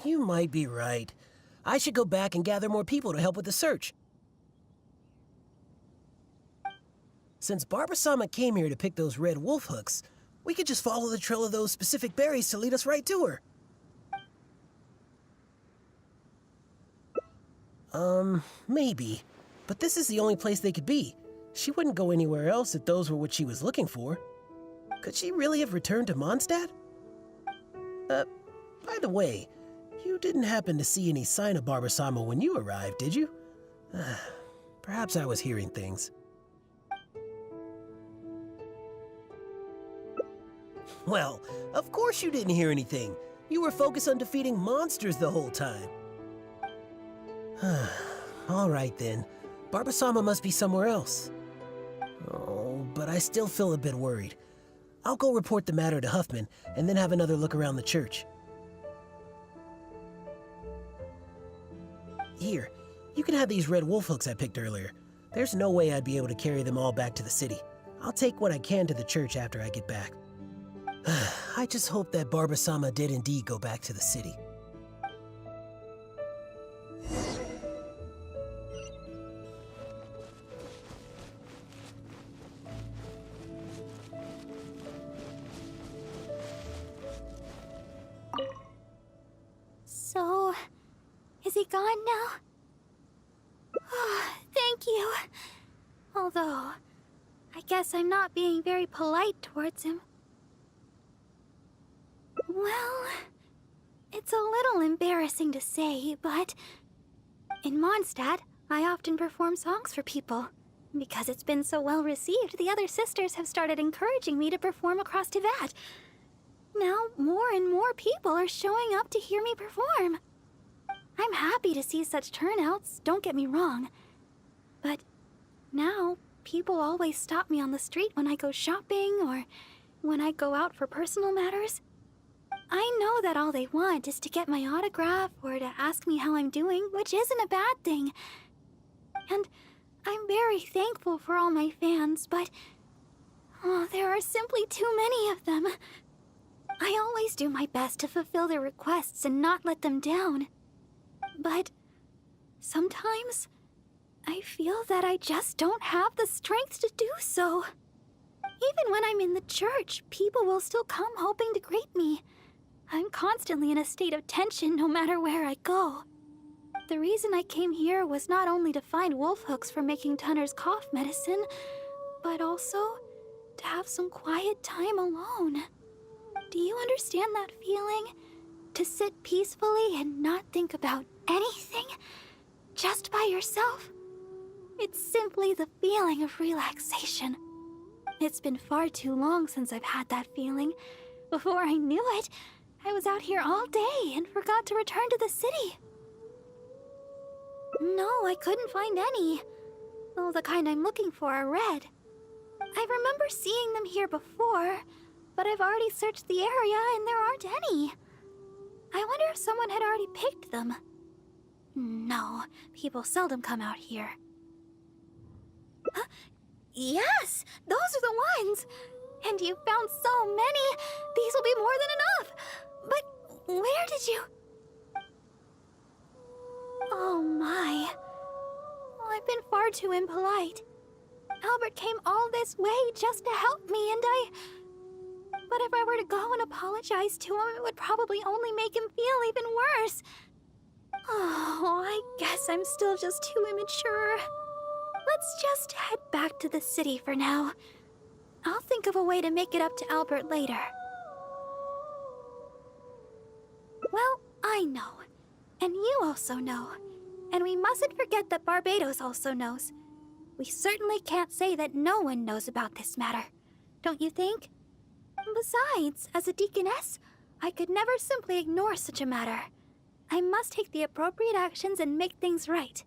You might be right. I should go back and gather more people to help with the search. Since Barbara-sama came here to pick those red wolf hooks, we could just follow the trail of those specific berries to lead us right to her. Maybe. But this is the only place they could be. She wouldn't go anywhere else if those were what she was looking for. Could she really have returned to Mondstadt? By the way, you didn't happen to see any sign of Barbara-sama when you arrived, did you? Perhaps I was hearing things. Well, of course you didn't hear anything. You were focused on defeating monsters the whole time. All right then. Barbara-sama must be somewhere else. Oh, but I still feel a bit worried. I'll go report the matter to Huffman and then have another look around the church. Here, you can have these red wolf hooks I picked earlier. There's no way I'd be able to carry them all back to the city. I'll take what I can to the church after I get back. I just hope that Barbara-sama did indeed go back to the city. So, is he gone now? Oh, thank you. Although, I guess I'm not being very polite towards him. Well, it's a little embarrassing to say, but in Mondstadt, I often perform songs for people. Because it's been so well received, the other sisters have started encouraging me to perform across Tivat. Now, more and more people are showing up to hear me perform. I'm happy to see such turnouts, don't get me wrong. But now, people always stop me on the street when I go shopping or when I go out for personal matters. I know that all they want is to get my autograph or to ask me how I'm doing, which isn't a bad thing. And I'm very thankful for all my fans, but there are simply too many of them. I always do my best to fulfill their requests and not let them down. But sometimes I feel that I just don't have the strength to do so. Even when I'm in the church, people will still come hoping to greet me. I'm constantly in a state of tension no matter where I go. The reason I came here was not only to find wolf hooks for making Tunner's cough medicine, but also to have some quiet time alone. Do you understand that feeling? To sit peacefully and not think about anything? Just by yourself? It's simply the feeling of relaxation. It's been far too long since I've had that feeling. Before I knew it, I was out here all day and forgot to return to the city. No, I couldn't find any. Well, the kind I'm looking for are red. I remember seeing them here before, but I've already searched the area and there aren't any. I wonder if someone had already picked them. No, people seldom come out here. Huh? Yes, those are the ones! And you found so many! These will be more than enough! But where did you... Oh my. I've been far too impolite. Albert came all this way just to help me and But if I were to go and apologize to him, it would probably only make him feel even worse. Oh, I guess I'm still just too immature. Let's just head back to the city for now. I'll think of a way to make it up to Albert later. Well, I know. And you also know. And we mustn't forget that Barbados also knows. We certainly can't say that no one knows about this matter. Don't you think? Besides, as a deaconess, I could never simply ignore such a matter. I must take the appropriate actions and make things right.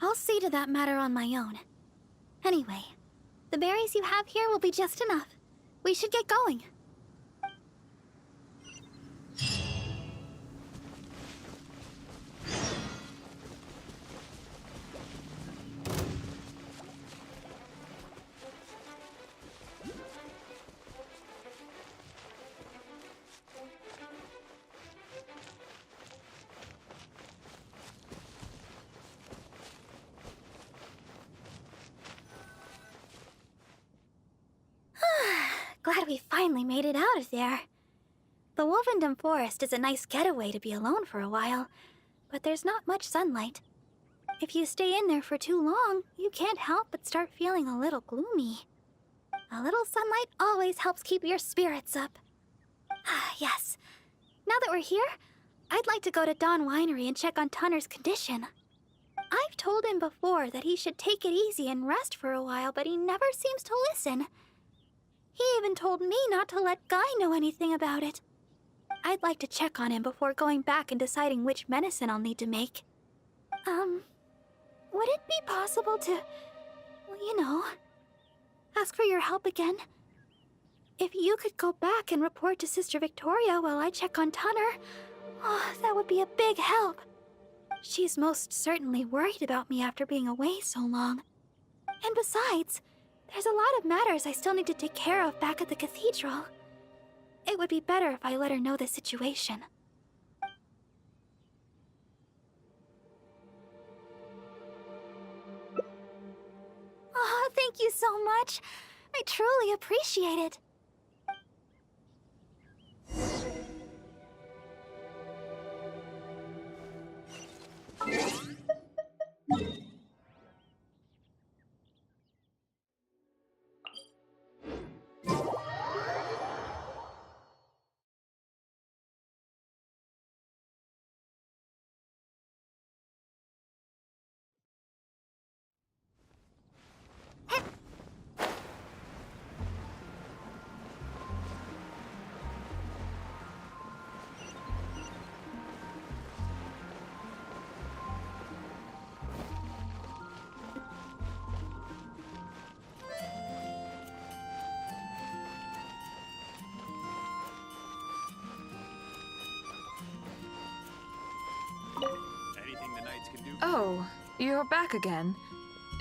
I'll see to that matter on my own. Anyway, the berries you have here will be just enough. We should get going. Glad we finally made it out of there. The Wolvendom Forest is a nice getaway to be alone for a while, but there's not much sunlight. If you stay in there for too long, you can't help but start feeling a little gloomy. A little sunlight always helps keep your spirits up. Yes. Now that we're here, I'd like to go to Dawn Winery and check on Tunner's condition. I've told him before that he should take it easy and rest for a while, but he never seems to listen. He even told me not to let Guy know anything about it. I'd like to check on him before going back and deciding which medicine I'll need to make. Would it be possible to, ask for your help again? If you could go back and report to Sister Victoria while I check on Tunner, that would be a big help. She's most certainly worried about me after being away so long. And besides, there's a lot of matters I still need to take care of back at the cathedral. It would be better if I let her know the situation. Oh, thank you so much. I truly appreciate it. Oh, you're back again.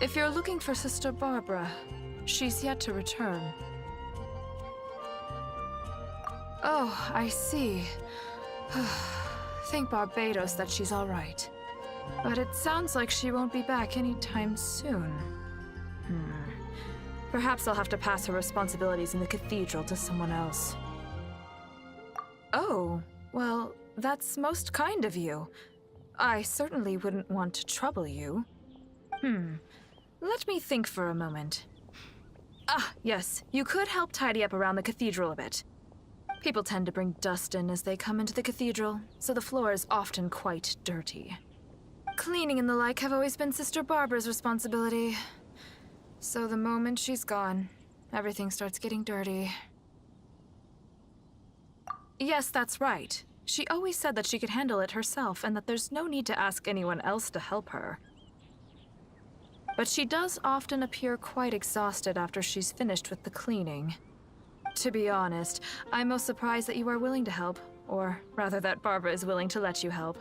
If you're looking for Sister Barbara, she's yet to return. Oh, I see. Thank Barbados that she's all right. But it sounds like she won't be back anytime soon. Perhaps I'll have to pass her responsibilities in the cathedral to someone else. Oh, well, that's most kind of you. I certainly wouldn't want to trouble you. Let me think for a moment. Yes, you could help tidy up around the cathedral a bit. People tend to bring dust in as they come into the cathedral, so the floor is often quite dirty. Cleaning and the like have always been Sister Barbara's responsibility. So the moment she's gone, everything starts getting dirty. Yes, that's right. She always said that she could handle it herself and that there's no need to ask anyone else to help her. But she does often appear quite exhausted after she's finished with the cleaning. To be honest, I'm most surprised that you are willing to help, or rather that Barbara is willing to let you help.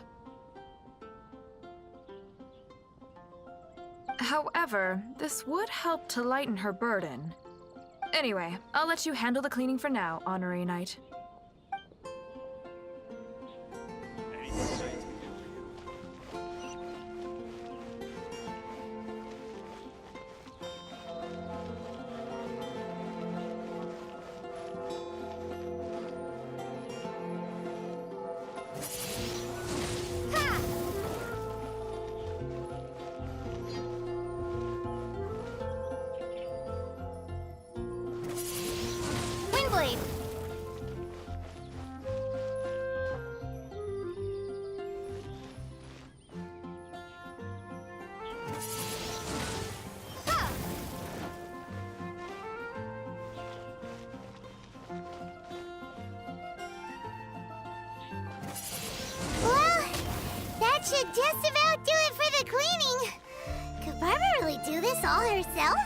However, this would help to lighten her burden. Anyway, I'll let you handle the cleaning for now, Honorary Knight. Windblade! Well, that should just about do it for the cleaning. Could Barbara really do this all herself?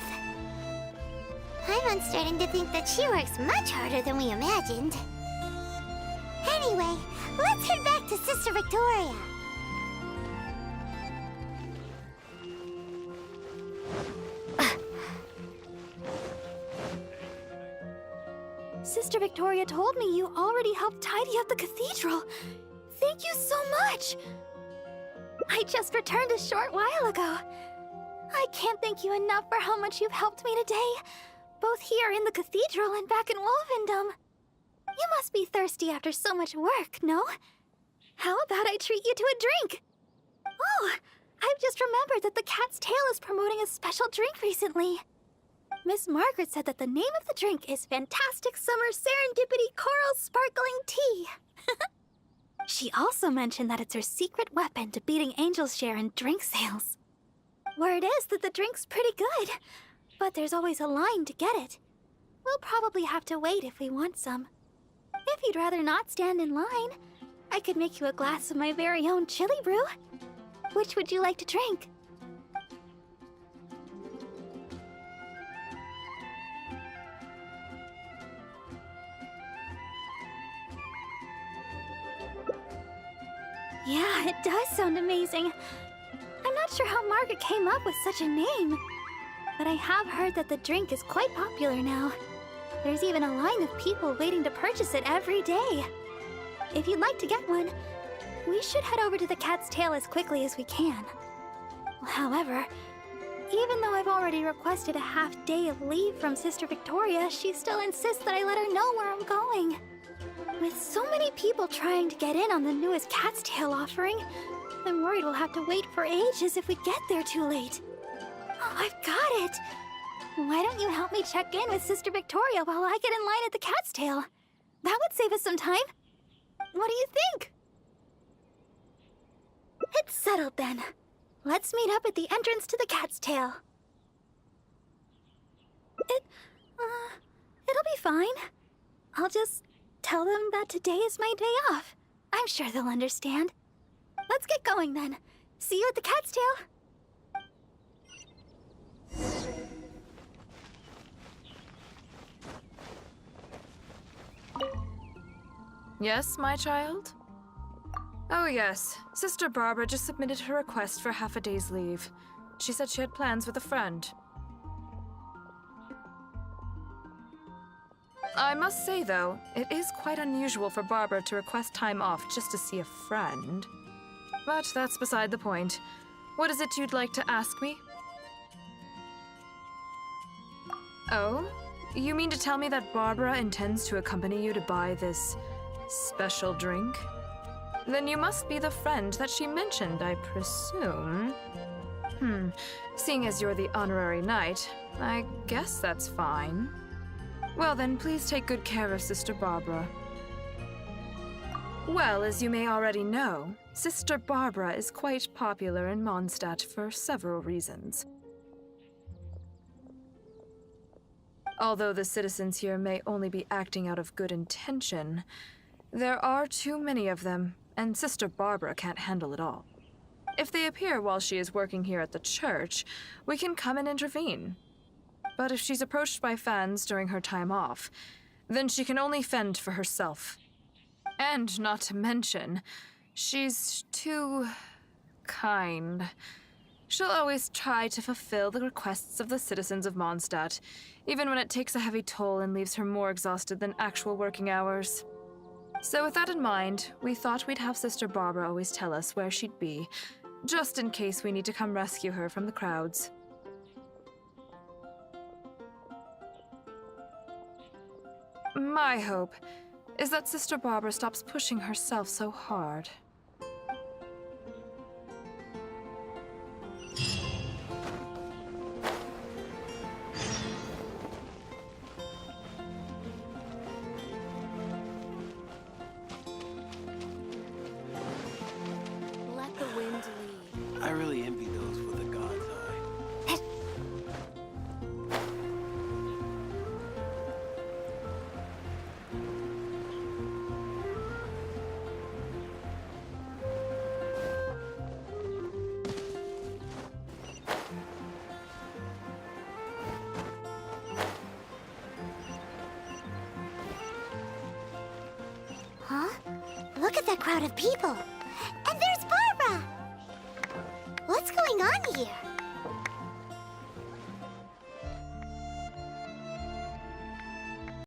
I'm starting to think that she works much harder than we imagined. Anyway, let's head back to Sister Victoria. Sister Victoria told me you already helped tidy up the cathedral. Thank you so much! I just returned a short while ago. I can't thank you enough for how much you've helped me today. both here in the cathedral and back in Wolvendom. You must be thirsty after so much work, no? How about I treat you to a drink? Oh, I've just remembered that the Cat's Tail is promoting a special drink recently. Miss Margaret said that the name of the drink is Fantastic Summer Serendipity Coral Sparkling Tea. She also mentioned that it's her secret weapon to beating Angel's share in drink sales. Word is that the drink's pretty good, but there's always a line to get it. We'll probably have to wait if we want some. If you'd rather not stand in line, I could make you a glass of my very own chili brew. Which would you like to drink? Yeah, it does sound amazing. I'm not sure how Margaret came up with such a name, but I have heard that the drink is quite popular now. There's even a line of people waiting to purchase it every day. If you'd like to get one, we should head over to the Cat's Tail as quickly as we can. However, even though I've already requested a half-day of leave from Sister Victoria, she still insists that I let her know where I'm going. With so many people trying to get in on the newest Cat's Tail offering, I'm worried we'll have to wait for ages if we get there too late. Oh, I've got it! Why don't you help me check in with Sister Victoria while I get in line at the Cat's Tail? That would save us some time. What do you think? It's settled then. Let's meet up at the entrance to the Cat's Tail. It'll be fine. I'll just tell them that today is my day off. I'm sure they'll understand. Let's get going then. See you at the Cat's Tail. Yes, my child? Oh yes, Sister Barbara just submitted her request for half a day's leave. She said she had plans with a friend. I must say, though, it is quite unusual for Barbara to request time off just to see a friend. But that's beside the point. What is it you'd like to ask me? Oh? You mean to tell me that Barbara intends to accompany you to buy this special drink? Then you must be the friend that she mentioned, I presume. Seeing as you're the honorary knight, I guess that's fine. Well then, please take good care of Sister Barbara. Well, as you may already know, Sister Barbara is quite popular in Mondstadt for several reasons. Although the citizens here may only be acting out of good intention, there are too many of them, and Sister Barbara can't handle it all. If they appear while she is working here at the church, we can come and intervene. But if she's approached by fans during her time off, then she can only fend for herself. And not to mention, she's too kind. She'll always try to fulfill the requests of the citizens of Mondstadt, even when it takes a heavy toll and leaves her more exhausted than actual working hours. So with that in mind, we thought we'd have Sister Barbara always tell us where she'd be, just in case we need to come rescue her from the crowds. My hope is that Sister Barbara stops pushing herself so hard. Let the wind lead. I really envy those with a god's eye. Huh? Look at that crowd of people. And there's Barbara! What's going on here?